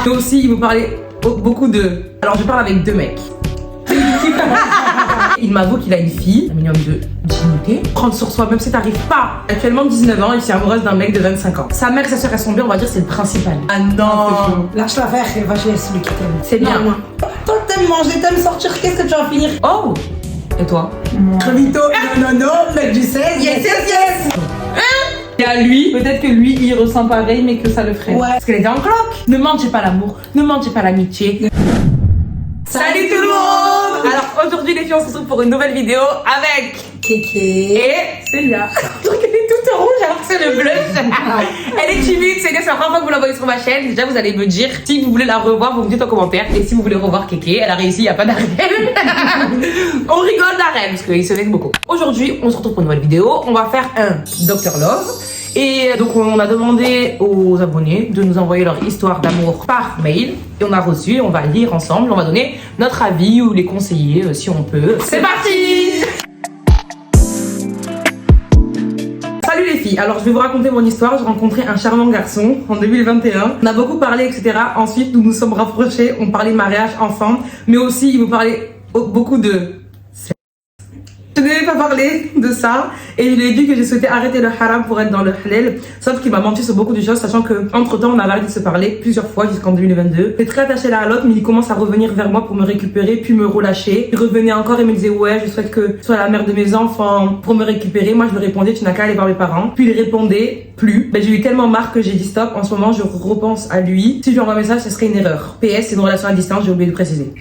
Mais aussi, il vous parlait beaucoup de... Alors, je parle avec deux mecs. Il m'avoue qu'il a une fille, un minimum de dignité. Prendre sur soi, même si t'arrives pas. Actuellement 19 ans, il est amoureuse d'un mec de 25 ans. Sa mère et sa soeur, elles sont bien, on va dire, c'est le principal. Ah non. Lâche l'affaire et va chez celui qui t'aime. C'est bien. Non. Toi, t'aimes manger, t'aimes sortir, qu'est-ce que tu vas finir? Oh. Et toi? Crevito, non, mec du 16. Yes. Et à lui, Peut-être que lui, il ressent pareil, mais que ça le ferait. Ouais. parce qu'elle était en cloque. Ne mentez pas l'amour, ne mentez pas l'amitié. Salut tout le monde. Alors aujourd'hui les filles, on se retrouve pour une nouvelle vidéo avec Kéké. et Célia. elle est toute rouge alors que c'est le blush. Elle est timide, c'est la première fois que vous la voyez sur ma chaîne. Déjà vous allez me dire si vous voulez la revoir, vous me dites en commentaire. Et si vous voulez revoir Kéké, elle a réussi, il n'y a pas d'arène. On rigole d'arène parce qu'il se laisse beaucoup. Aujourd'hui on se retrouve pour une nouvelle vidéo. On va faire un Dr Love. Et donc on a demandé aux abonnés de nous envoyer leur histoire d'amour par mail. Et on a reçu, on va lire ensemble, on va donner notre avis ou les conseiller si on peut. C'est parti! Salut les filles, alors je vais vous raconter mon histoire. J'ai rencontré un charmant garçon en 2021. On a beaucoup parlé, etc. Ensuite, nous nous sommes rapprochés, on parlait mariage, enfants. Mais aussi, il vous parlait beaucoup de... Je ne vais pas parler de ça et je lui ai dit que je souhaitais arrêter le haram pour être dans le halal, sauf qu'il m'a menti sur beaucoup de choses, sachant que entre temps on avait arrêté de se parler plusieurs fois jusqu'en 2022. J'étais très attachée l'un à l'autre, mais il commence à revenir vers moi pour me récupérer puis me relâcher. Il revenait encore et me disait ouais, je souhaite que tu sois la mère de mes enfants pour me récupérer. Moi je lui répondais tu n'as qu'à aller voir mes parents. Puis il répondait plus. J'ai eu tellement marre que j'ai dit stop. En ce moment je repense à lui. Si je lui envoie un message, ce serait une erreur. PS, c'est une relation à distance, j'ai oublié de préciser.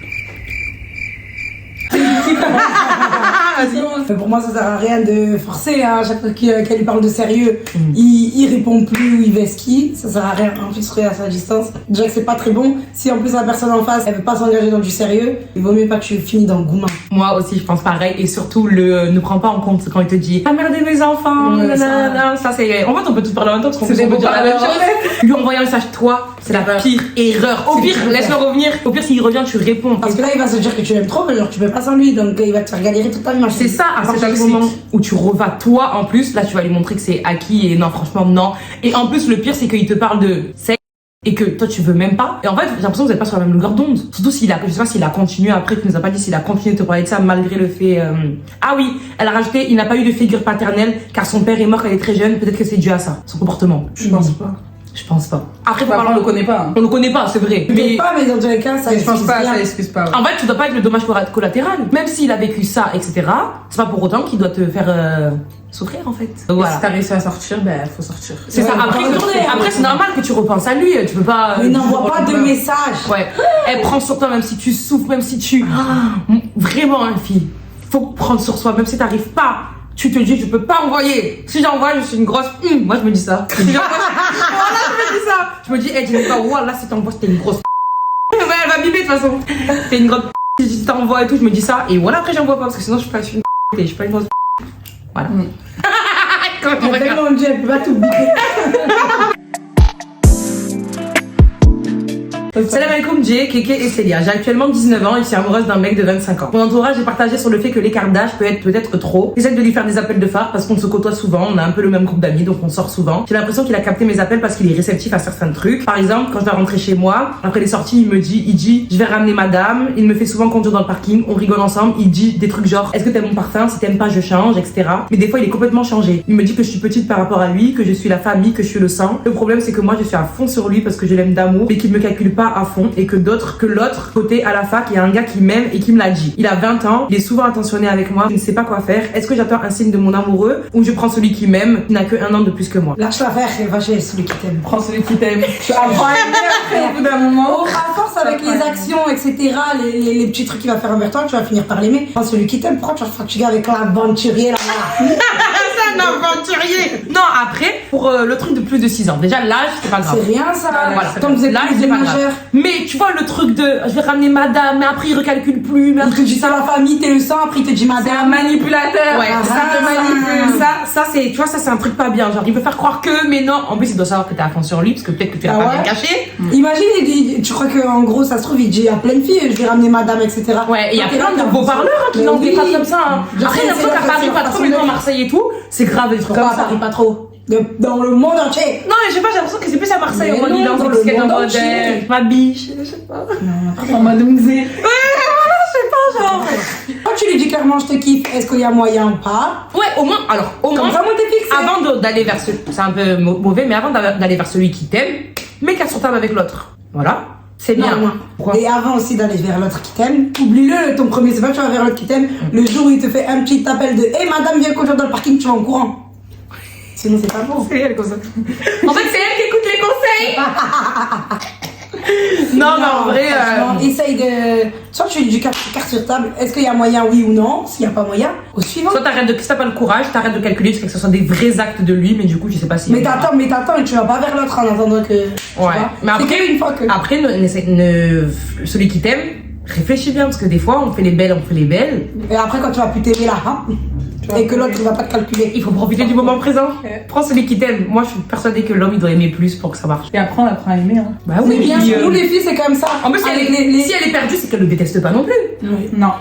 Mais pour moi, ça sert à rien de forcer. Hein. À chaque fois qu'elle lui parle de sérieux, il répond plus ou il vesquille. Ça sert à rien. En plus, à sa distance. Déjà que c'est pas très bon. Si en plus la personne en face, elle veut pas s'engager dans du sérieux, il vaut mieux pas que tu finis dans le gourmand. Moi aussi, je pense pareil. Et surtout, ne prends pas en compte quand il te dit la mère de mes enfants. Ouais, ça c'est. En fait, on peut tout parler en même temps parce qu'on peut C'est dire la même beaucoup chose. Lui envoyer un message, toi, c'est la pire erreur. Au pire, laisse-le revenir. Au pire, s'il revient, tu réponds. Parce que là, il va se dire que tu l'aimes trop, mais genre, tu peux pas sans lui. Donc, il va te faire galérer toute ta vie. C'est ça, à partir du moment où tu revas toi en plus, là tu vas lui montrer que c'est acquis et non, franchement, non. Et en plus, le pire, c'est qu'il te parle de sexe et que toi tu veux même pas. Et en fait, j'ai l'impression que vous êtes pas sur la même longueur d'onde. Surtout s'il a, je sais pas s'il a continué après, tu nous as pas dit s'il a continué de te parler de ça malgré le fait. Ah oui, elle a rajouté, il n'a pas eu de figure paternelle car son père est mort quand il est très jeune. Peut-être que c'est dû à ça, son comportement. Je pense pas. Je pense pas. Après, On le connaît pas. On le connaît pas, c'est vrai. Mais pas, mais dans tous les cas, ça Je pense pas, rien. ça excuse pas. Ouais. En fait, tu dois pas être le dommage collatéral. Même s'il a vécu ça, etc., c'est pas pour autant qu'il doit te faire souffrir en fait. Et Voilà. si t'as réussi à sortir, ben faut sortir. C'est Ouais, ça. faut Après, pas retourner, après c'est normal que tu repenses à lui. Tu peux pas. Mais n'envoie pas de messages. Ouais. Elle prend sur toi même si tu souffres, même si tu. Vraiment, hein, fille. Faut prendre sur soi, même si t'arrives pas. Tu te dis, je peux pas envoyer. Si j'envoie, je suis une grosse. Moi, je me dis ça. Si j'envoie, voilà, je me dis ça. Je me dis, hey, dis pas, voilà, si t'envoies, t'es une grosse. Ouais, elle va biber de toute façon. T'es une grosse. Si t'envoies et tout, je me dis ça. Et voilà, après, j'envoie pas parce que sinon, je suis pas une. Et je suis pas une grosse. Voilà. Comment on Mais regarde. tellement Dieu, elle peut pas tout biper. Salam alaikum, Jay, Kéké et Célia. J'ai actuellement 19 ans et je suis amoureuse d'un mec de 25 ans. Mon entourage est partagé sur le fait que l'écart d'âge peut être peut-être trop. J'essaie de lui faire des appels de phare parce qu'on se côtoie souvent, on a un peu le même groupe d'amis donc on sort souvent. J'ai l'impression qu'il a capté mes appels parce qu'il est réceptif à certains trucs. Par exemple, quand je dois rentrer chez moi, après les sorties, il dit je vais ramener madame, il me fait souvent conduire dans le parking, on rigole ensemble, il dit des trucs genre est-ce que t'aimes mon parfum, si t'aimes pas je change, etc. Mais des fois il est complètement changé. Il me dit que je suis petite par rapport à lui, que je suis la famille, que je suis le sang. Le problème c'est que moi je suis à fond sur lui parce que je l'aime d'amour mais qu'il me calcule pas à fond et que l'autre côté à la fac, il y a un gars qui m'aime et qui me l'a dit. Il a 20 ans, il est souvent attentionné avec moi, je ne sais pas quoi faire. Est-ce que j'attends un signe de mon amoureux ou je prends celui qui m'aime, qui n'a que 1 an de plus que moi? Lâche l'affaire et va chez celui qui t'aime. Prends celui qui t'aime. Tu apprends apprends à aimer après au bout d'un moment. À force avec les actions, etc., les petits trucs qu'il va faire envers toi, tu vas finir par l'aimer. Prends celui qui t'aime, pourquoi tu vas te fatiguer avec l'aventurier là? C'est un aventurier. Non, après, pour le truc de plus de 6 ans, déjà l'âge, c'est pas grave. C'est rien ça. Voilà, Tant que vous êtes l'âge, plus c'est des pas grave. majeurs. Mais tu vois le truc de je vais ramener madame, mais après il recalcule plus, mais Il te après dit ça la famille, t'es le sang, après il te dit C'est un madame. manipulateur. ouais, Ah, ça te manipule. Ça c'est, tu vois, ça c'est un truc pas bien. Genre, il veut faire croire que, mais non. En plus, il doit savoir que t'es à fond sur lui, parce que peut-être que tu l'as Ah pas ouais? bien caché. Imagine, tu crois qu'en gros, ça se trouve, il dit à plein de filles, je vais ramener madame, etc. Ouais, et il y a Toi, t'es plein là, de beaux parleurs qui mais n'en des oui. phrases comme ça. Hein. Je Après, sais, il y a c'est trucs la à Paris, pression, pas trop, parce mais que- à Marseille et tout. C'est grave, des trucs Pourquoi comme ça. Paris pas trop? Dans le monde entier. Non, mais je sais pas, j'ai l'impression que c'est plus à Marseille. Mais En mode, non, il est en dans train de le skate en monde mode, entier. ma biche, je sais pas. En mode musée. Genre, quand tu lui dis clairement je te kiffe, est-ce qu'il y a moyen ou pas? Ouais, au moins, alors, au Comme moins, ça, moi t'es fixé. avant d'aller vers ce, c'est un peu mauvais, mais avant d'aller vers celui qui t'aime, mets qu'à sur table avec l'autre. Voilà. C'est bien. Non. Pourquoi? Et avant aussi d'aller vers l'autre qui t'aime, oublie-le, ton premier, c'est pas que tu vas vers l'autre qui t'aime. Le jour où il te fait un petit appel de hey madame, viens conduire dans le parking, tu vas en courant. Sinon, c'est pas bon. C'est elle comme ça. En fait, c'est elle qui écoute les conseils. Non, mais en vrai. franchement, essaye de. Soit tu lui dis carte sur table, est-ce qu'il y a moyen, oui ou non? S'il n'y a pas moyen, au suivant. Soit t'arrêtes de. Si t'as pas le courage, t'arrêtes de calculer jusqu'à ce que ce soit des vrais actes de lui, mais du coup, je sais pas si. Mais t'attends et tu vas pas vers l'autre en attendant que. tu vois. Mais C'est après, qu'une fois que. après celui qui t'aime, réfléchis bien, parce que des fois, on fait les belles. Et après, quand tu vas plus t'aimer là, hein, et que l'autre il va pas te calculer. Il faut profiter du moment présent. Ouais. Prends celui qui t'aime. Moi, je suis persuadée que l'homme, il doit aimer plus pour que ça marche. Et après, on apprend à aimer. Hein. Bah Mais bien puis, sûr, nous les filles, c'est comme ça. En plus, si Avec si elle est perdue, c'est qu'elle le déteste pas non plus. Oui. Non.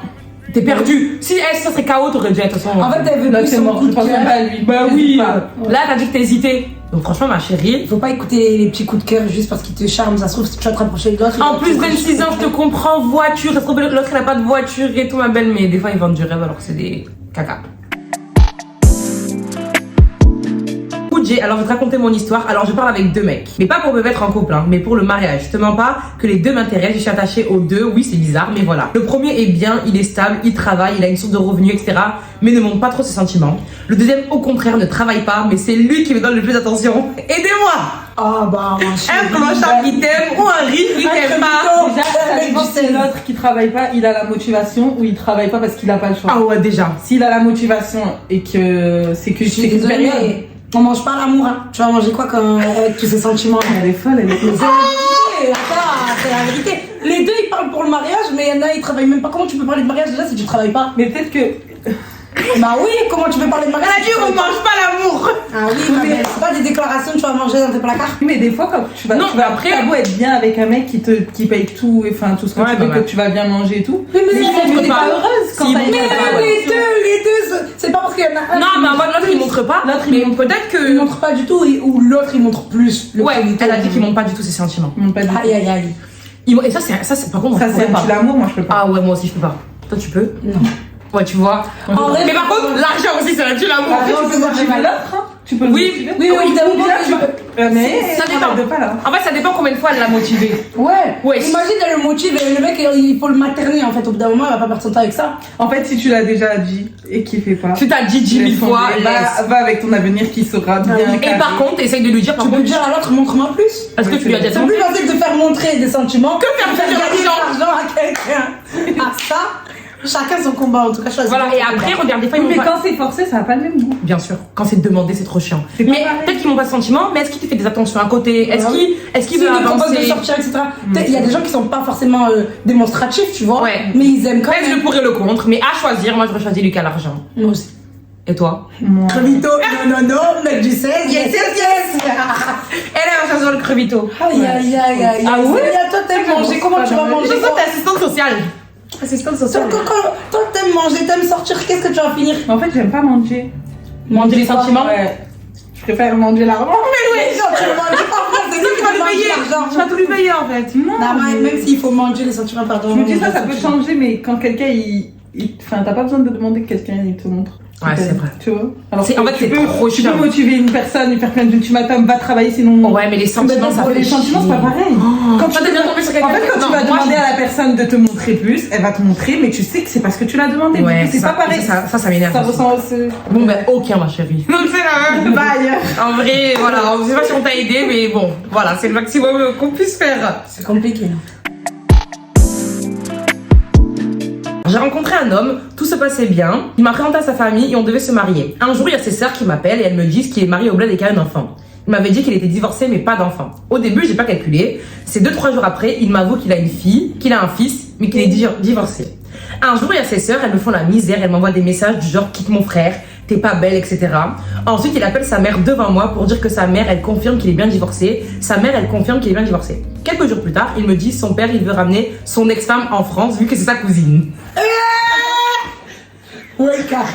T'es perdue. Si elle, ça serait KO, t'aurais dû être de toute façon. En fait, elle veut Là, plus c'est son mort. coup Je de pense même cœur. pas à lui. Bah N'hésite oui. pas. Là, t'as dit que t'as hésité. Donc franchement, ma chérie. Faut pas écouter les petits coups de cœur juste parce qu'ils te charment. Ça se trouve, si tu vas te rapprocher de l'autre. il En va plus, te- 26 ans, je te comprends, voiture. Ça se trouve, l'autre, elle a pas de voiture et tout, ma belle. Mais des fois, ils vendent du rêve alors que c'est des caca. Alors je vais te raconter mon histoire. Alors je parle avec deux mecs, mais pas pour me mettre en couple, hein, mais pour le mariage. Je te mens pas que les deux m'intéressent. Je suis attachée aux deux. Oui, c'est bizarre, mais voilà. Le premier est bien, il est stable, il travaille, il a une source de revenus, etc. Mais ne montre pas trop ses sentiments. Le deuxième, au contraire, ne travaille pas, mais c'est lui qui me donne le plus d'attention. Aidez-moi. Ah bah, ma Un chérie. clochard qui t'aime ou un riche qui t'aime pas. Déjà, ça dépend si l'autre qui travaille pas, il a la motivation ou il travaille pas parce qu'il a pas le choix. Ah ouais, déjà. S'il a la motivation et que c'est que Je suis c'est qu'une désolée, période. mais on mange pas l'amour. Hein. Tu vas manger quoi quand, avec tous ces sentiments? Elle est folle, elle est folle. C'est la vérité, attends, c'est la vérité. Les deux ils parlent pour le mariage, mais il y en a ils travaillent même pas. Comment tu peux parler de mariage déjà si tu travailles pas? Mais peut-être que. Bah oui, comment tu peux parler de mariage? Elle a si dit tu on travailles mange pas l'amour. pas? Ah oui, mais c'est pas des déclarations que tu vas manger dans tes placards. Mais des fois, quand tu vas. Non, tu vas après- t'as beau être bien avec un mec qui paye tout, enfin tout ce que Ouais, tu bah veux, ouais. que tu vas bien manger et tout. Mais S'il montre t'es pas. pas heureuse quand S'il t'as montre une pas, relation. ouais. les deux, c'est pas parce qu'il y en a un. Non, mais en mode l'autre il montre pas. L'autre, il mais montre peut-être Il que. montre pas du tout, ou l'autre il montre plus. Le Ouais, premier elle a tour. dit qu'il montre pas du tout ses sentiments. Ils m'ont pas dit. Aïe aïe aïe. Et ça, c'est par contre, Ça, on c'est pourrait pas. un l'amour, moi je peux pas. Ah ouais, moi aussi je peux pas. Toi tu peux? Non. Ouais, tu vois. En vrai, Mais par contre, l'argent aussi, c'est un tue l'amour. Après, tu peux motiver l'autre, hein. Tu peux le Oui, motiver. oui, oui, évidemment, tu peux. Mais Ça dépend. de pas là. En fait, ça dépend combien de fois elle l'a motivé. Ouais. Ouais. Imagine, elle le motive et le mec il faut le materner en fait. Au bout d'un moment, il va pas perdre son temps avec ça. En fait, si tu l'as déjà dit et qu'il fait pas. Tu t'as dit 10 000 laisse fois. tomber. laisse. Va avec ton avenir qui sera bien. oui. Et carré. par contre, essaye de lui dire, par Tu peux contre, dire à l'autre, montre-moi plus. est-ce que Oui, tu lui as c'est dit C'est plus facile de faire montrer des sentiments Que faire gagner de de l'argent à quelqu'un. Ah ça, chacun son combat en tout cas. Choisis Voilà, ton et combat. après, regarde, des fois, ils Mais m'ont pas. quand c'est forcé, ça a pas le même goût. Bien sûr, quand c'est demandé, c'est trop chiant. C'est pas Mais pareil. peut-être qu'ils m'ont pas de sentiments, mais est-ce qu'il te fait des attentions à côté? Est-ce Ah qu'il S'il veut te propose de avancer? sortir, etc. Il y a des gens qui sont pas forcément démonstratifs, tu vois. Ouais. Mais ils aiment quand Pèse le même. pour et le contre, mais à choisir, moi j'aurais choisi Lucas l'argent. Moi aussi. Et toi? Moi. Crevito, non, mec du 16. Yes. Elle va choisir le crevito. Aïe aïe aïe aïe. Ah ouais? Toi t'aimes manger, comment tu vas Je manger sais quoi? t'es assistante sociale. Assistante sociale. Toi t'aimes manger, t'aimes sortir, qu'est-ce que tu vas finir? En fait, j'aime pas manger. Manger les sentiments? Ouais. Je préfère manger l'argent. Mais genre, tu manges pas, c'est Tu vas lui payer. l'argent. Tu vas tout lui payer en fait. Non. Non, mais même s'il faut manger les sentiments, pardon. Je me dis ça, ça peut changer. changer, mais quand quelqu'un enfin, t'as pas besoin de demander que quelqu'un il te montre. Ouais, c'est vrai. Tu vois. Alors C'est- que en fait, tu c'est peux- trop Tu chiant. peux motiver une personne, lui faire plein d'ultimatums, va travailler sinon. Ouais, mais les sentiments, ça Pour fait les sentiments, c'est pas chier. pareil. Quand Toi, t'es bien tombé sur En quelqu'un. fait, quand Non, tu vas moi, demander à la personne de te montrer plus, elle va te montrer, mais tu sais que c'est parce que tu l'as demandé. Ouais, Du coup, c'est ça- pas pareil. ça m'énerve Ça aussi. ressent aussi. Bon, ben, aucun, ma chérie. Donc, c'est la même. Va ailleurs. En vrai, voilà, je sais pas si on t'a aidé, mais bon, voilà, c'est le maximum qu'on puisse faire. C'est compliqué. J'ai rencontré un homme, tout se passait bien, il m'a présenté à sa famille et on devait se marier. Un jour, il y a ses sœurs qui m'appellent et elles me disent qu'il est marié au bled et qu'il a un enfant. Il m'avait dit qu'il était divorcé mais pas d'enfant. Au début, j'ai pas calculé. C'est 2-3 jours après, il m'avoue qu'il a une fille, qu'il a un fils, mais qu'il est divorcé. Un jour, il y a ses sœurs, elles me font la misère, elles m'envoient des messages du genre quitte mon frère, t'es pas belle, etc. Ensuite, il appelle sa mère devant moi pour dire que sa mère, elle confirme qu'il est bien divorcé. Sa mère, elle confirme qu'il est bien divorcé. Quelques jours plus tard, il me dit son père, il veut ramener son ex-femme en France vu que c'est sa cousine. Ouais, car.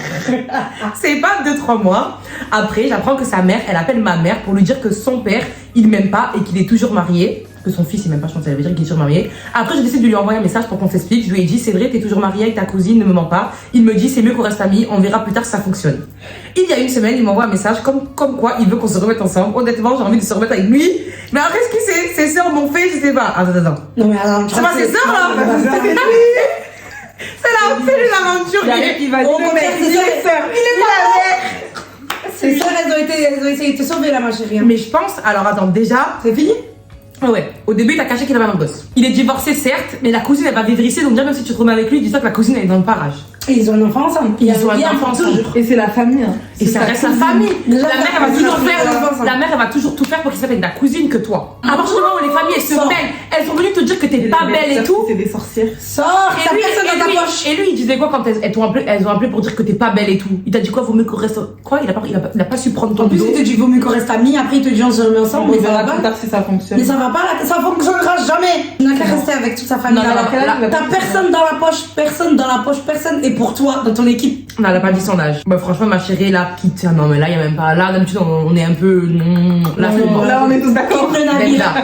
C'est pas 2-3 mois. Après, j'apprends que sa mère, elle appelle ma mère pour lui dire que son père, il m'aime pas et qu'il est toujours marié. Que son fils, il m'aime pas, je pense qu'elle veut dire qu'il est toujours marié. Après, je décide de lui envoyer un message pour qu'on s'explique. Je lui ai dit, c'est vrai, t'es toujours marié avec ta cousine, ne me mens pas. Il me dit, c'est mieux qu'on reste amis, on verra plus tard si ça fonctionne. Il y a une semaine, il m'envoie un message comme quoi il veut qu'on se remette ensemble. Honnêtement, j'ai envie de se remettre avec lui. Mais après, ce qui c'est, ses sœurs m'ont fait, je sais pas. Attends. Non, mais alors. C'est pas ses sœurs, là? C'est l'aventure. Il va dire, Au contraire, il est sœur. il est pas Ses sœurs, elles ont essayé de te sauver là, ma chérie. Mais je pense, alors attends, déjà, C'est fini? ouais, au début, il a caché qu'il avait un gosse. Il est divorcé, certes, mais la cousine, elle va vivre ici, donc déjà, même si tu te remets avec lui, dis-toi que la cousine, elle est dans le parage. Et ils ont un enfant ensemble. Ils ont un enfant ensemble. Et c'est la famille. Hein. Et ça reste la famille. Déjà, La mère, t'as elle va toujours pas faire, fait l'enfant, ça. la mère, elle va toujours tout faire pour qu'il s'appelle avec la cousine que toi. À partir du moment où les familles, elles se Sors. mêlent, elles sont venues te dire que t'es pas belle et tout. C'est des sorcières. Sors, t'as personne dans ta poche. Et lui, il disait quoi quand elles ont appelé pour dire que t'es pas belle et tout? Il t'a dit quoi? Vaut mieux qu'on reste. Quoi? Il a pas su prendre ton En plus, dos. il te dit vaut mieux qu'on reste amis. Après, il te dit on se remet ensemble. On Mais ça verra va plus pas. tard si ça fonctionne. Mais ça va pas, là, ça fonctionnera jamais. Il n'a qu'à rester avec toute sa famille. Non, mais là-bas. quel âge il a T'as personne dans la poche, personne. Et pour toi, dans ton équipe. Non, elle a pas dit son âge. Bah, franchement, ma chérie, là, quitte. Non, mais là, y a même pas. Là, d'habitude, on est un peu. Là, c'est bon. Là, on est tous d'accord. Quitte le D'être navire. là.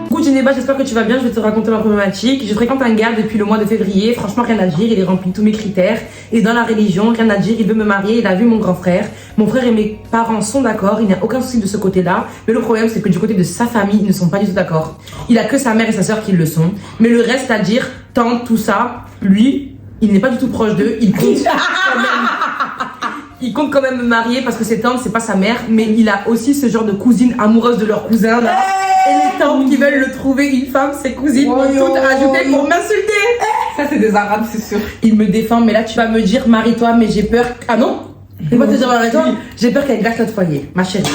Coucou Geneva, j'espère que tu vas bien. Je vais te raconter ma problématique. Je fréquente un gars depuis le mois de février. Franchement, rien à dire. Il remplit tous mes critères. Et dans la religion, rien à dire. Il veut me marier. Il a vu mon grand frère. Mon frère et mes parents sont d'accord. Il n'y a aucun souci de ce côté-là. Mais le problème, c'est que du côté de sa famille, ils ne sont pas du tout d'accord. Il a que sa mère et sa sœur qui le sont. Mais le reste, c'est-à-dire tante, tout ça, lui, il n'est pas du tout proche d'eux. Il compte quand même. Il compte quand même me marier parce que ses tantes, c'est pas sa mère, mais il a aussi ce genre de cousine amoureuse de leur cousin là. Et les tantes qui veulent le trouver une femme, ses cousines vont toutes rajouter pour m'insulter. Ça, c'est des arabes, c'est sûr. Il me défend, mais là tu vas me dire marie-toi, mais j'ai peur. Ah non? Je vais pas te dire marie-toi. J'ai peur qu'elle gâche notre foyer, ma chérie.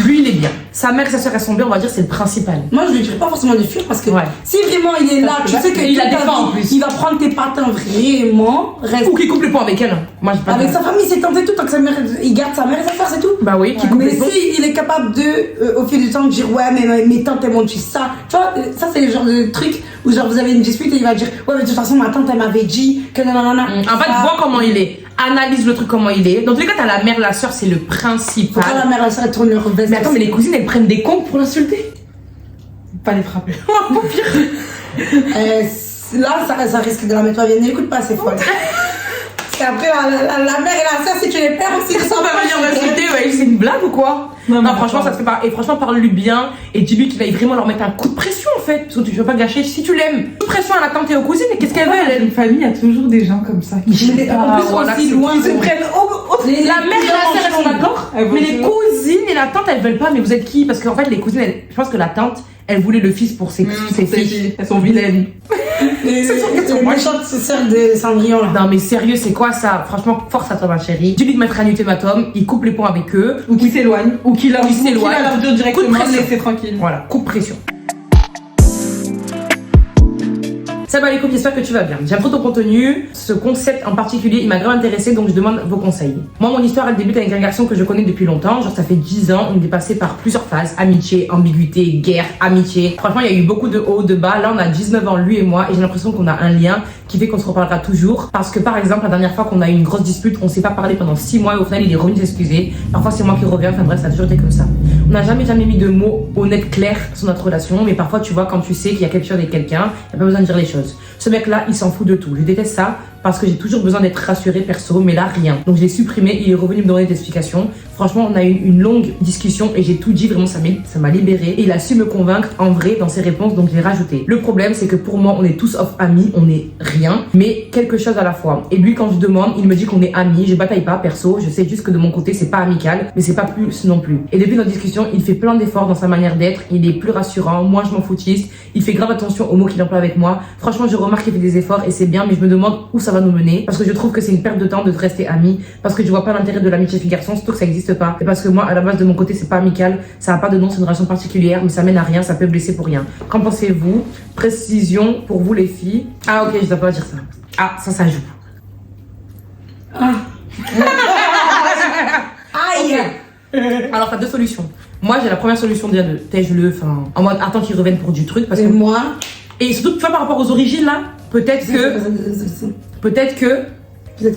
Lui, il est bien. Sa mère et sa soeur, elles sont bien, on va dire, c'est le principal. Moi, je lui dirais pas forcément de fuir parce que Ouais. si vraiment il est là, tu sais que il la toute ta défend, en vie, plus. il va prendre tes patins vraiment, reste. Ou qui coupe le point avec elle. Moi, j'ai pas Avec de... sa famille, c'est tenté tout, tant que sa mère, il garde sa mère et sa soeur, c'est tout. Bah oui, qui coupe Mais les ponts. si il est capable de, au fil du temps, de dire ouais, mais mes tantes elles m'ont dit ça, tu vois, ça c'est le genre de truc où genre vous avez une dispute et il va dire ouais, mais de toute façon ma tante elle m'avait dit que nanana. En fait, vois comment il est. Analyse le truc comment il est. Dans tous les cas, t'as la mère, la soeur, c'est le principal. Pourquoi la mère et la soeur elles tournent leur veste? Mais attends, mais les cousines, elles prennent des comptes pour l'insulter. Pas les frapper. Là, ça risque de la mettre. Viens, n'écoute pas, c'est folle. Parce qu'après, la mère et la soeur, si tu les perds aussi, On va venir m'insulter, ouais, c'est une blague ou quoi? Non, mais franchement, ça te fait pas. Et franchement, parle-lui bien et dis-lui qu'il va vraiment leur mettre un coup de pression en fait. Parce que tu veux pas gâcher. Si tu l'aimes, coup de pression à la tante et aux cousines, et qu'est-ce qu'elle veut elle? Une famille, il y a toujours des gens comme ça. En plus, voilà, aussi c'est- loin. Ils se prennent La mère et la sœur, elles sont d'accord. Elles Mais vont les se- cousines et la tante, elles veulent pas. Mais vous êtes qui? Parce qu'en fait, les cousines, je pense que la tante, elle voulait le fils pour ses filles. Elles sont vilaines. C'est sûr qu'elles sont moches. méchante sœur de Cendrillon là. Non mais sérieux, c'est quoi ça? Franchement, force à toi ma chérie. Dis-lui de mettre un ultimatum, il coupe les ponts avec eux. Ou qui s'éloignent. Ou qui leur Ou qui s'éloignent. leur dire Coup de directement, pression. laissez tranquille. Voilà, coupe pression. Salut alaikum, j'espère que tu vas bien. J'aime trop ton contenu. Ce concept en particulier, il m'a grave intéressé, donc je demande vos conseils. Moi, mon histoire, elle débute avec un garçon que je connais depuis longtemps. Genre, ça fait 10 ans. On est passé par plusieurs phases. Amitié, ambiguïté, guerre, amitié. Franchement, il y a eu beaucoup de hauts, de bas. Là, on a 19 ans, lui et moi, et j'ai l'impression qu'on a un lien qui fait qu'on se reparlera toujours. Parce que, par exemple, la dernière fois qu'on a eu une grosse dispute, on s'est pas parlé pendant 6 mois et au final, il est revenu s'excuser. Parfois, c'est moi qui reviens. Enfin bref, ça a toujours été comme ça. On n'a jamais mis de mots honnêtes, clairs sur notre relation, mais parfois, tu vois, quand tu sais qu'il y a quelque chose avec quelqu'un, il n'y a pas besoin de dire les choses. Ce mec-là, il s'en fout de tout. Je déteste ça parce que j'ai toujours besoin d'être rassurée perso, mais là, rien. Donc, je l'ai supprimé, il est revenu me donner des explications. Franchement, on a eu une longue discussion et j'ai tout dit, vraiment, ça m'a libérée. Et il a su me convaincre en vrai dans ses réponses, donc je l'ai rajouté. Le problème, c'est que pour moi, on est tous off amis, on est rien, mais quelque chose à la fois. Et lui, quand je demande, il me dit qu'on est amis, je bataille pas perso, je sais juste que de mon côté, c'est pas amical, mais c'est pas plus non plus. Et depuis notre discussion, il fait plein d'efforts dans sa manière d'être, il est plus rassurant, moi je m'en foutiste, il fait grave attention aux mots qu'il emploie avec moi. Franchement, je remarque qu'il fait des efforts et c'est bien, mais je me demande où ça va nous mener, parce que je trouve que c'est une perte de temps de rester amis, parce que je vois pas l'intérêt de l'amitié fille-garçon, surtout que ça existe pas. Et parce que moi, à la base de mon côté, c'est pas amical, ça a pas de nom, c'est une relation particulière, mais ça mène à rien, ça peut blesser pour rien. Qu'en pensez-vous? Précision pour vous les filles. Ah ok, je dois pas dire ça. Ah, ça joue. Aïe. Alors t'as deux solutions. Moi j'ai la première solution déjà de tège-le, enfin en mode attends qu'il revienne pour du truc parce Et que moi, et surtout tu vois par rapport aux origines là, Peut-être que Peut-être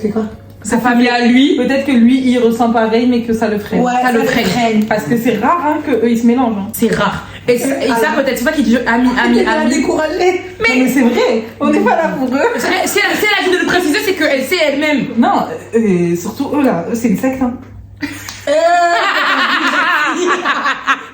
que quoi? sa famille à lui. Peut-être que lui, il ressent pareil, mais que ça le freine. Ouais, ça le freine. Parce que c'est rare hein, qu'eux, ils se mélangent. Hein. C'est rare. Et ça, peut-être, c'est ça qui dit ami. Découragé. Mais c'est vrai, on n'est pas là pour eux. C'est la vie de le préciser, c'est qu'elle sait elle-même. Non, surtout eux là, c'est une secte. Hein.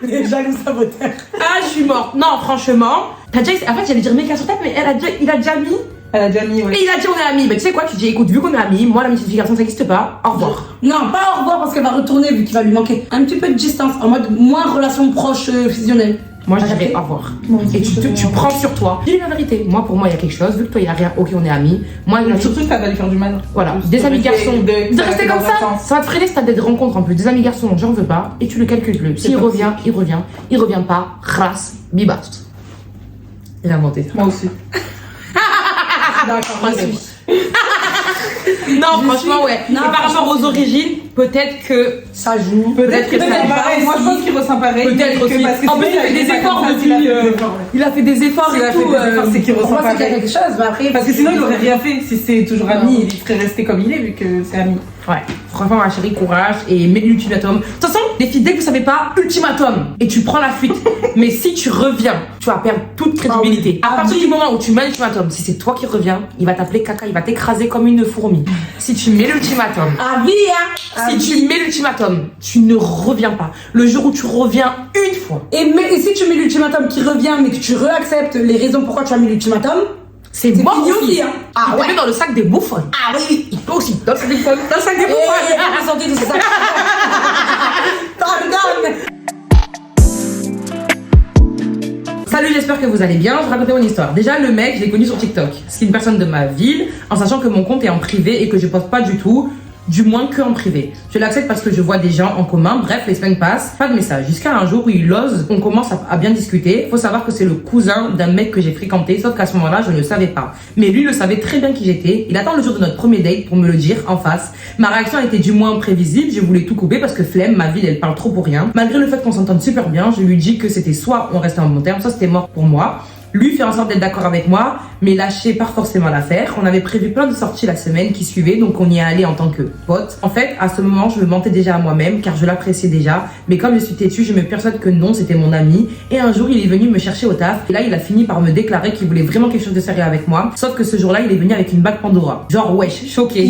Les jaloux saboteurs. Ah, je suis morte. Non, franchement. En fait, j'allais dire méga sur tête, mais il a déjà mis. Elle a déjà mis, ouais. Et il a dit on est amis. Mais tu sais quoi, tu dis écoute, vu qu'on est amis, moi la mystification ça n'existe pas. Au revoir. Non, pas au revoir parce qu'elle va retourner vu qu'il va lui manquer un petit peu de distance, en mode moins relation proche fusionnelle. Moi je dirais au revoir. Et tu prends sur toi. Dis la vérité. Moi pour moi il y a quelque chose. Vu que toi il y a rien, ok on est amis. Moi surtout que ça va lui faire du mal. Voilà. Des amis garçons. De rester comme ça va te freiner si t'as des rencontres en plus. Des amis garçons, j'en veux pas. Et tu le calcules plus. S'il revient, il revient. Il revient pas. Race, bibast. Il a inventé ça. Moi aussi. D'accord, vas-y. Non, franchement, ouais. Non, et par rapport aux origines, peut-être que. Ça joue. Peut-être que ça. Pareil. Moi, je pense qu'il ressent pareil. Peut-être aussi. Parce que En plus, il fait des efforts depuis. Il a fait des efforts et tout. C'est qu'il Pour ressent moi, c'est qu'il y a pareil. quelque chose, mais après. Parce que sinon, il aurait rien fait. Si c'est toujours ami, il serait resté comme il est, vu que c'est ami. Ouais. Franchement, ma chérie, courage et mets l'ultimatum. De toute façon, les filles, dès que vous savez pas, ultimatum. Et tu prends la fuite. Mais si tu reviens, tu vas perdre toute crédibilité. À partir du moment où tu mets l'ultimatum, si c'est toi qui reviens, il va t'appeler caca, il va t'écraser comme une fourmi. Si tu mets l'ultimatum. Ah oui, hein. Si tu mets l'ultimatum, tu ne reviens pas. Le jour où tu reviens une fois. Et si tu mets l'ultimatum qui revient, mais que tu réacceptes les raisons pourquoi tu as mis l'ultimatum, c'est mort fini aussi. aussi, hein. Ah Il te ouais. met dans le sac des bouffons. Ah oui. Il peut aussi. Dans le sac des bouffons. Dans le sac des bouffons. Vous sentez tout ça. Donne. Salut, j'espère que vous allez bien. Je vais raconter mon histoire. Déjà, le mec, je l'ai connu sur TikTok. C'est une personne de ma ville, en sachant que mon compte est en privé et que je poste pas du tout. Du moins que en privé. Je l'accepte parce que je vois des gens en commun. Bref, les semaines passent, pas de message. Jusqu'à un jour où il ose, on commence à bien discuter. Faut savoir que c'est le cousin d'un mec que j'ai fréquenté, sauf qu'à ce moment-là, je ne savais pas. Mais lui le savait très bien qui j'étais. Il attend le jour de notre premier date pour me le dire en face. Ma réaction a été du moins prévisible. Je voulais tout couper parce que flemme, ma ville, elle parle trop pour rien. Malgré le fait qu'on s'entende super bien, je lui dis que c'était soit on restait en bon terme, soit c'était mort pour moi. Lui fait en sorte d'être d'accord avec moi, mais lâcher pas forcément l'affaire. On avait prévu plein de sorties la semaine qui suivait, donc on y est allé en tant que pote. En fait, à ce moment, je me mentais déjà à moi-même, car je l'appréciais déjà. Mais comme je suis têtue, je me persuade que non, c'était mon ami. Et un jour, il est venu me chercher au taf. Et là, il a fini par me déclarer qu'il voulait vraiment quelque chose de sérieux avec moi. Sauf que ce jour-là, il est venu avec une bague Pandora. Genre, wesh, choqué.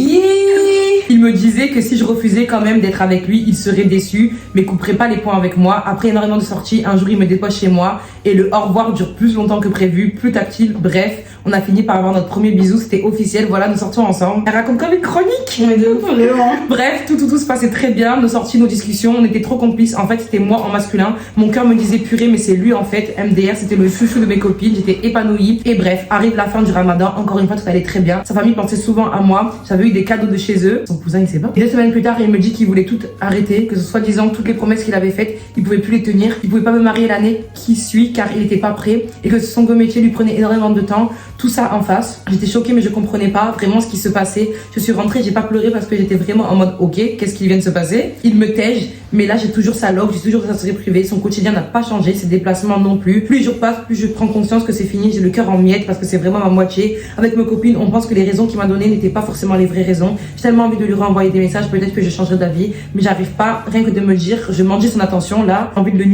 Il me disait que si je refusais quand même d'être avec lui, il serait déçu, mais couperait pas les points avec moi. Après énormément de sorties, un jour il me dépose chez moi et le au revoir dure plus longtemps que prévu, plus tactile. Bref, on a fini par avoir notre premier bisou, c'était officiel. Voilà, nous sortions ensemble. Elle raconte comme une chronique. Mais de ouf, vraiment. Bref, tout se passait très bien. Nos sorties, nos discussions, on était trop complices. En fait, c'était moi en masculin. Mon cœur me disait purée, mais c'est lui en fait. MDR, c'était le chouchou de mes copines. J'étais épanouie. Et bref, arrive la fin du ramadan. Encore une fois, tout allait très bien. Sa famille pensait souvent à moi. J'avais eu des cadeaux de chez eux. Son cousin, il sait pas. 2 semaines plus tard, il me dit qu'il voulait tout arrêter, que ce soit disant toutes les promesses qu'il avait faites, il pouvait plus les tenir. Il pouvait pas me marier l'année qui suit car il était pas prêt et que son métier lui prenait énormément de temps. Tout ça en face. J'étais choquée, mais je comprenais pas vraiment ce qui se passait. Je suis rentrée, j'ai pas pleuré parce que j'étais vraiment en mode ok, qu'est-ce qui vient de se passer? Il me tège, mais là j'ai toujours sa log, j'ai toujours sa série privée. Son quotidien n'a pas changé, ses déplacements non plus. Plus les jours passent, plus je prends conscience que c'est fini. J'ai le cœur en miettes parce que c'est vraiment ma moitié. Avec mes copines, on pense que les raisons qu'il m'a données n'étaient pas forcément les vraies raisons. J'ai tellement envie de lui renvoyer des messages, peut-être que je changerai d'avis, mais j'arrive pas. Rien que de me le dire, je m'en dis son attention là. J'ai envie de le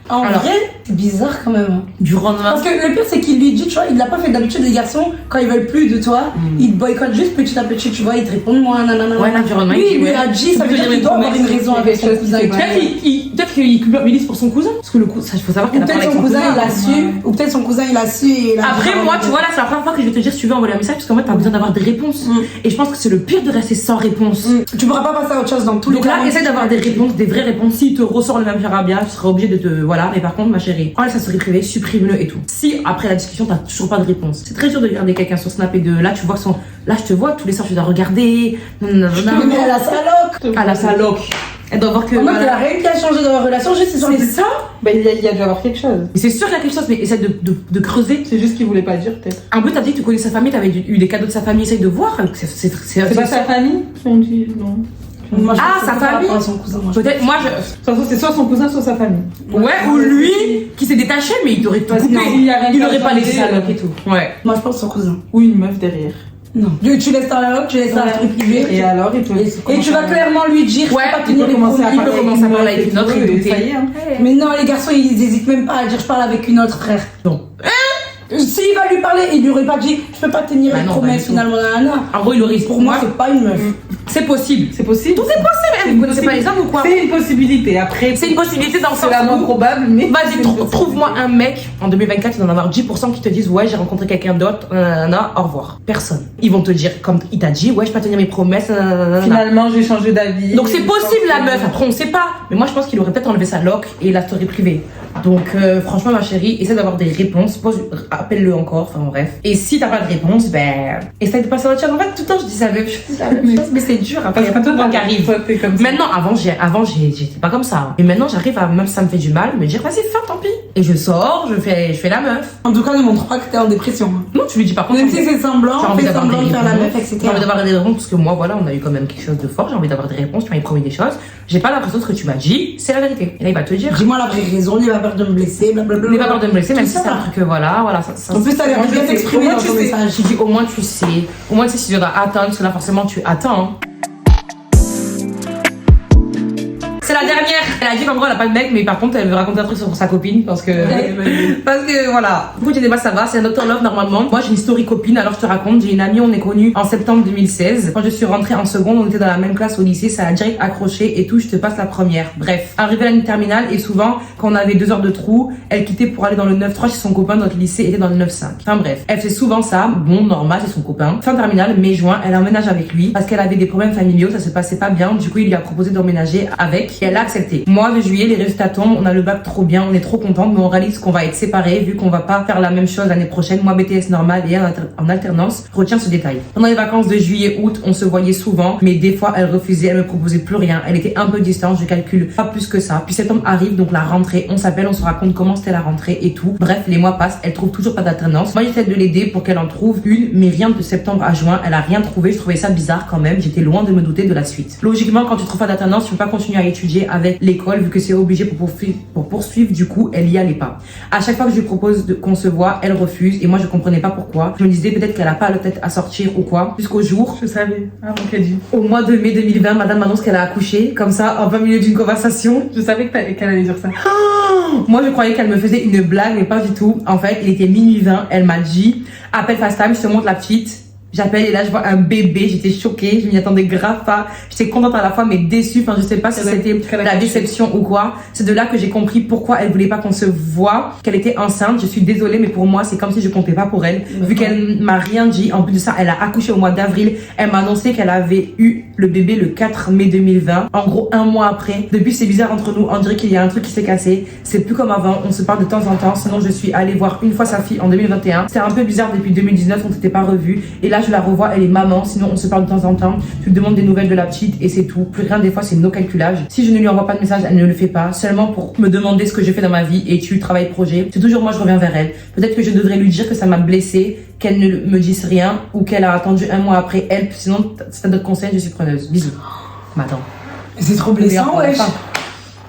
En Alors. vrai, c'est bizarre quand même. du lendemain. Parce que le pire, c'est qu'il lui dit, tu vois, il l'a pas fait d'habitude, les garçons, quand ils veulent plus de toi, ils te boycottent juste petit à petit, tu vois, ils te répondent moi, nanana. Ouais, là, du lendemain, Lui, il lui ouais. a dit, ça veut Tu peux dire dire qu'il une doit avoir promesse, une raison c'est avec son quelque chose cousin. qui et s'est tout. Peut-être qu'il culpabilise pour son cousin. Parce que le cousin, il faut savoir Ou qu'elle a peut-être parlé son avec cousin, il a su, Ouais. ou peut-être son cousin, il a su. Et il a Après, dit, moi, tu vois, là, c'est la première fois que je vais te dire si tu veux envoyer un message, parce qu'en fait, t'as besoin d'avoir des réponses. Et je pense que c'est le pire de rester sans réponse. Tu pourras pas passer à autre chose dans tous les Donc cas. là, essaie d'avoir des réponses, des vraies réponses. S'il te ressort le même charabia, tu seras obligé de te. Voilà. Mais par contre, ma chérie, enlève sa story privée, supprime-le et tout. Si après la discussion, t'as toujours pas de réponse, c'est très dur de regarder quelqu'un sur Snap et de. Là, tu vois son. Là, je te vois, tous les soirs, tu dois regarder. Mais elle a sa loque. À la salope. Elle doit voir que. En mode, il y a Voilà. rien qui a changé dans leur relation, juste ils sont C'est ça. Bah, il y a dû avoir quelque chose. Mais c'est sûr qu'il y a quelque chose, mais essaie de creuser. C'est juste qu'il voulait pas dire, peut-être. Un peu, t'as dit que tu connais sa famille, t'avais eu des cadeaux de sa famille, essaye de voir. C'est pas sa famille qui ont dit non. Moi, je Ah, pense que sa c'est par famille. rapport à son cousin, moi, je Peut-être, moi, De toute façon, c'est soit son cousin, soit sa famille. ouais, ou lui qui s'est détaché, mais il t'aurait tout Parce coupé. qu'il y a rien Il qu'à aurait pas laissé changer, sa loque et tout. Ouais. Moi, je pense son cousin. Ou une meuf derrière. Non. Tu laisses ta loque, tu laisses ta vie privée. Et alors, il peut. Et tu vas clairement lui dire, Ouais, je peux pas il tenir peut les commencer à promesses. parler commencer à parler avec une autre et et douter. ça y est, hein. Mais non, les garçons, ils hésitent même pas à dire, je parle avec une autre, frère. Non. S'il va lui parler, il lui aurait pas dit, je peux pas tenir Bah les non, pas promesses du tout. finalement, nanana. En gros, il aurait. Pour moi, c'est pas une meuf. c'est possible. C'est possible. Tout est possible. Vous connaissez pas les hommes ou quoi? C'est une possibilité. Après, C'est une possibilité dans le sens c'est la moins où. probable, mais. Vas-y, c'est une possibilité. trouve-moi un mec, en 2024, il va en avoir 10% qui te disent ouais, j'ai rencontré quelqu'un d'autre, nanana, au revoir. Personne. Ils vont te dire, comme il t'a dit, ouais, je peux pas tenir mes promesses, nanana. Finalement, j'ai changé d'avis. Donc c'est possible la meuf, après on sait pas. Mais moi je pense qu'il aurait peut-être enlevé sa loque et la story privée. Donc franchement ma chérie, essaie d'avoir des réponses, appelle-le encore, enfin bref. Et si t'as pas de réponse, ben essaie de passer à autre chose. En fait tout le temps je dis la même chose, mais c'est dur après, Parce il y a que pas tout toi, le monde qui arrive. toi, t'es comme ça. Maintenant, avant j'étais pas comme ça. Et maintenant, j'arrive à, même si ça me fait du mal, me dire, vas-y, fais, tant pis. Et je sors, je fais la meuf. En tout cas, ne montre pas que t'es en dépression. Non, tu lui dis par contre. Même si c'est semblant, j'ai envie fais d'avoir semblant des de faire la réponses. meuf, etc. J'ai envie d'avoir des réponses parce que moi, voilà, on a eu quand même quelque chose de fort. J'ai envie d'avoir des réponses, tu m'avais promis des choses. J'ai pas l'impression que ce que tu m'as dit, c'est la vérité. Et là, il va te dire. Dis-moi la vraie raison, n'aie pas peur de me blesser, blablabla. N'aie pas peur de me blesser, même Tout si c'est ça. un truc que voilà, ça. En plus, t'as l'air Moi, de je bien sais. t'exprimer Au moins, dans ton tu sais. message. Je dis, au moins tu sais. Au moins tu sais si tu dois attendre, parce que là, forcément, tu attends. Hein. C'est la dernière. Elle a dit qu'en gros elle a pas de mec, mais par contre elle veut raconter un truc sur sa copine parce que voilà. Du coup tu dis bah ça va, c'est un Dr Love normalement. Moi j'ai une story copine, alors je te raconte, j'ai une amie, on est connue en septembre 2016. Quand je suis rentrée en seconde, on était dans la même classe au lycée, ça a direct accroché et tout, je te passe la première. Bref, arrivée à la terminale et souvent quand on avait 2 heures de trou, elle quittait pour aller dans le 9-3 chez son copain, donc le lycée était dans le 9-5. Enfin bref, elle fait souvent ça, bon normal, c'est son copain. Fin terminale, mai-juin, elle emménage avec lui parce qu'elle avait des problèmes familiaux, ça se passait pas bien, du coup il lui a proposé d'emménager avec et elle a accepté. Mois de juillet, les résultats tombent, on a le bac trop bien, on est trop contente, mais on réalise qu'on va être séparés vu qu'on va pas faire la même chose l'année prochaine. Moi BTS normal et elle en alternance. Retiens ce détail. Pendant les vacances de juillet, août, on se voyait souvent, mais des fois elle refusait, elle me proposait plus rien. Elle était un peu distante, je calcule pas plus que ça. Puis septembre arrive, donc la rentrée, on s'appelle, on se raconte comment c'était la rentrée et tout. Bref, les mois passent, elle trouve toujours pas d'alternance. Moi j'essaie de l'aider pour qu'elle en trouve une, mais rien de septembre à juin, elle a rien trouvé. Je trouvais ça bizarre quand même, j'étais loin de me douter de la suite. Logiquement, quand tu trouves pas d'alternance, tu peux pas continuer à étudier avec l'école vu que c'est obligé pour poursuivre, du coup elle y allait pas. À chaque fois que je lui propose qu'on se voit, elle refuse et moi je comprenais pas pourquoi. Je me disais peut-être qu'elle a pas la tête à sortir ou quoi. Jusqu'au jour, Je savais. Ah, mon caddie. au mois de mai 2020, madame m'annonce qu'elle a accouché, comme ça, en plein milieu d'une conversation. Je savais qu'elle allait dire ça. Moi je croyais qu'elle me faisait une blague, mais pas du tout. En fait, il était minuit 20, elle m'a dit, appelle FaceTime, je te montre la petite. J'appelle et là je vois un bébé, j'étais choquée, je m'y attendais grave pas, j'étais contente à la fois mais déçue, enfin je sais pas si c'était la déception ou quoi. C'est de là que j'ai compris pourquoi elle voulait pas qu'on se voit, qu'elle était enceinte. Je suis désolée mais pour moi c'est comme si je comptais pas pour elle, vu qu'elle m'a rien dit. En plus de ça, elle a accouché au mois d'avril, elle m'a annoncé qu'elle avait eu le bébé le 4 mai 2020, en gros un mois après. Depuis c'est bizarre entre nous, on dirait qu'il y a un truc qui s'est cassé, c'est plus comme avant, on se parle de temps en temps. Sinon je suis allée voir une fois sa fille en 2021, c'était un peu bizarre depuis 2019, on s'était pas revus et là je la revois, elle est maman, sinon on se parle de temps en temps, je lui demande des nouvelles de la petite et c'est tout, plus rien. Des fois c'est nos calculages, si je ne lui envoie pas de message elle ne le fait pas, seulement pour me demander ce que je fais dans ma vie, études, travail, projet, c'est toujours moi je reviens vers elle. Peut-être que je devrais lui dire que ça m'a blessée, qu'elle ne me dise rien ou qu'elle a attendu un mois après elle, sinon si t'as d'autres conseils je suis preneuse. Bisous. Mais attends, C'est trop blessant, wesh.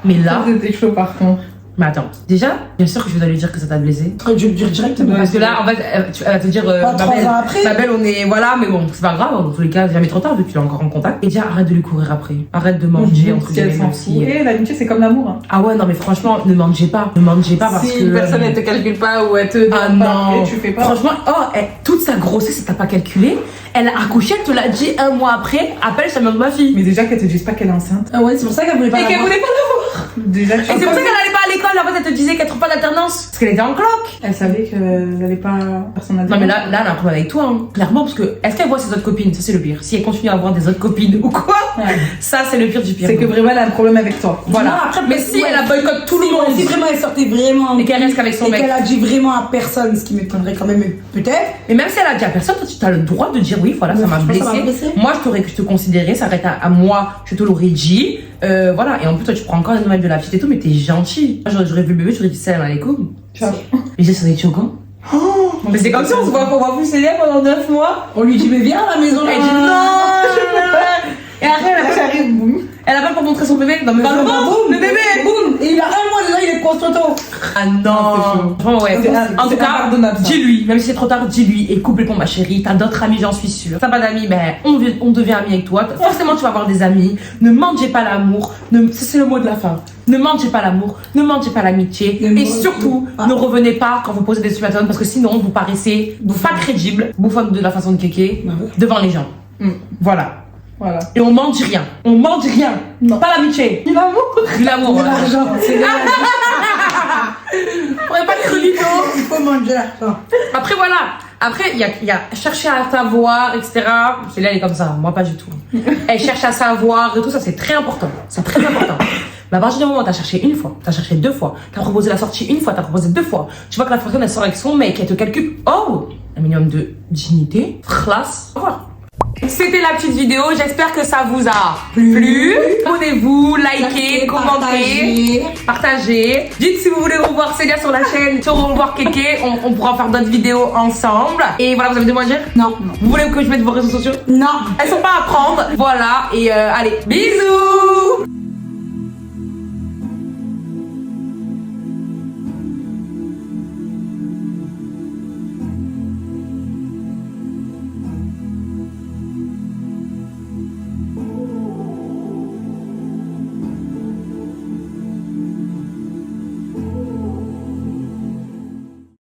mais là, C'était chaud par contre. mais attends, déjà, bien sûr que je dois lui dire que ça t'a blessé. T'aurais dû le dire directement. Parce que là, en fait, elle va te dire, Pas 3 Babel, ans après. Babel, on est, voilà, mais bon, c'est pas grave, dans tous les cas, jamais trop tard, vu que tu es encore en contact. Et déjà, arrête de lui courir après. Arrête de manger, entre Si elle guillemets, s'en même fout. si. Et l'amitié, c'est comme l'amour. Hein. Ah ouais, non, mais franchement, ne mangez pas. Ne mangez pas parce Si que. une personne, elle te calcule pas ou elle te Ah donne pas, non, après, tu fais pas. franchement, toute sa grossesse, t'as pas calculé. Elle a accouché, elle te l'a dit un mois après. Appelle, ça me de ma fille. Mais déjà qu'elle te dise pas qu'elle est enceinte. Ah ouais, c'est pour ça qu'elle voulait pas Et qu'elle l'avoir. voulait pas l'avoir. Déjà, Et c'est pour ça qu'elle allait pas à l'école. En fait, elle te disait qu'elle trouve pas d'alternance. Parce qu'elle était en cloque. elle savait qu'elle n'avait pas personne à dire. Non mais là elle a un problème avec toi, hein. Clairement, parce que est-ce qu'elle voit ses autres copines? Ça c'est le pire. Si elle continue à avoir des autres copines ou quoi, Ouais. ça c'est le pire du pire. C'est que vraiment elle a un problème avec toi. Voilà. Non, après, mais peut-être- si ouais. elle a boycott tout le Si, monde Si vraiment elle sortait vraiment. et qu'elle reste qu'avec son et mec. qu'elle a dit vraiment à personne, ce qui m'étonnerait quand même, peut-être. Et même si elle a dit à personne, toi tu as le droit de dire oui, voilà, Ouais, ça m'a franchement, ça m'a blessé. blessé. Moi je te considérais, ça arrête à moi, je te l'aurais dit. Voilà. Et en plus toi tu prends encore les nouvelles de la petite et tout, mais t'es gentil. Moi j'aurais vu le bébé, j'aurais dit salam alaikum. Ciao. Et ça serait choquant. Mais c'est comme si on se voit plus célèbre pendant 9 mois. On lui dit, mais viens à la maison là. Elle dit non. Et après, J'arrive, boum. elle appelle pour montrer son bébé. Non, mais Boum, le bébé, boum. Et il a un mois déjà, il est constanto. Ah non. Franchement, ouais. C'est En tout cas, impardonnable, ça. dis-lui, même si c'est trop tard, dis-lui. Et complètement, ma chérie. T'as d'autres amis, j'en suis sûre. T'as pas d'amis, ben, on devient amis avec toi. Forcément, tu vas avoir des amis. Ne mangez pas l'amour. Ça, c'est le mot de la fin. Ne mangez pas l'amour. Ne mangez pas l'amitié. Ne Et mangez surtout, pas. ne revenez pas quand vous posez des ultimatums parce que sinon, vous paraissez pas crédible, bouffonne de la façon de kéké, Bah ouais. devant les gens. Voilà. Voilà. Et on mange rien. On mange rien. Non. Pas l'amitié. Il l'amour. De l'amour. De voilà. l'argent, c'est de l'argent. On aurait pas cru du tout. Il faut manger l'argent. Après, voilà. Après, il y a chercher à savoir, etc. Celle-là, elle est comme ça. Moi, pas du tout. Elle cherche à savoir et tout ça, c'est très important. C'est très important. Mais à partir du moment où t'as cherché une fois, t'as cherché deux fois, t'as proposé la sortie une fois, t'as proposé deux fois, tu vois que la personne, elle sort avec son mec, elle te calcule. Oh! Un minimum de dignité, classe. Au revoir. C'était la petite vidéo, j'espère que ça vous a plu. Abonnez-vous, likez, commentez, partagez. Dites si vous voulez revoir Célia sur la chaîne, si on veut revoir Kéké, on pourra faire d'autres vidéos ensemble. Et voilà, vous avez des mots à dire? Non. Vous voulez que je mette vos réseaux sociaux? Non. Elles sont pas à prendre. Voilà, et allez, bisous!